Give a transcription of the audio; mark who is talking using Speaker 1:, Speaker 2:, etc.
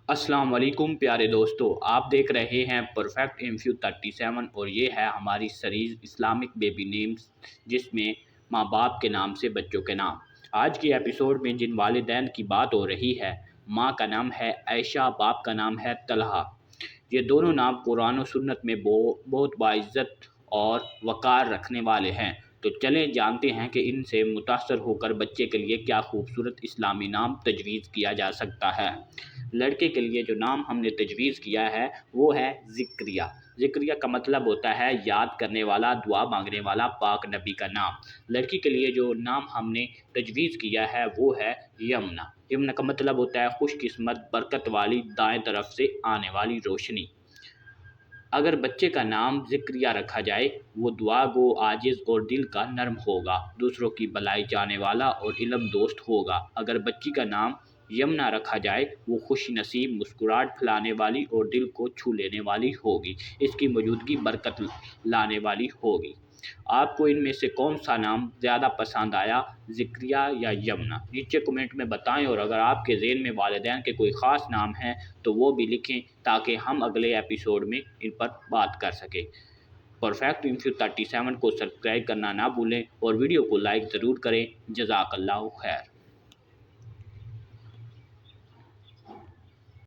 Speaker 1: السلام علیکم پیارے دوستو، آپ دیکھ رہے ہیں پرفیکٹ MCU 37 اور یہ ہے ہماری سیریز اسلامک بیبی نیمز جس میں ماں باپ کے نام سے بچوں کے نام۔ آج کی ایپیسوڈ میں جن والدین کی بات ہو رہی ہے، ماں کا نام ہے عائشہ، باپ کا نام ہے طلحہ۔ یہ دونوں نام قرآن و سنت میں بہت باعزت اور وقار رکھنے والے ہیں، تو چلیں جانتے ہیں کہ ان سے متاثر ہو کر بچے کے لیے کیا خوبصورت اسلامی نام تجویز کیا جا سکتا ہے۔ لڑکے کے لیے جو نام ہم نے تجویز کیا ہے وہ ہے ذکریہ۔ ذکریہ کا مطلب ہوتا ہے یاد کرنے والا، دعا مانگنے والا، پاک نبی کا نام۔ لڑکی کے لیے جو نام ہم نے تجویز کیا ہے وہ ہے یمنا۔ یمنا کا مطلب ہوتا ہے خوش قسمت، برکت والی، دائیں طرف سے آنے والی روشنی۔ اگر بچے کا نام ذکریہ رکھا جائے، وہ دعا گو، عاجز اور دل کا نرم ہوگا، دوسروں کی بھلائی چاہنے والا اور علم دوست ہوگا۔ اگر بچی کا نام یمنا رکھا جائے، وہ خوش نصیب، مسکراہٹ پھیلانے والی اور دل کو چھو لینے والی ہوگی، اس کی موجودگی برکت لانے والی ہوگی۔ آپ کو ان میں سے کون سا نام زیادہ پسند آیا، ذکریہ یا یمنا؟ نیچے کمنٹ میں بتائیں، اور اگر آپ کے ذہن میں والدین کے کوئی خاص نام ہیں تو وہ بھی لکھیں تاکہ ہم اگلے ایپیسوڈ میں ان پر بات کر سکیں۔ پرفیکٹ MCU 37 کو سبسکرائب کرنا نہ بھولیں اور ویڈیو کو لائک ضرور کریں۔ جزاک اللہ خیر۔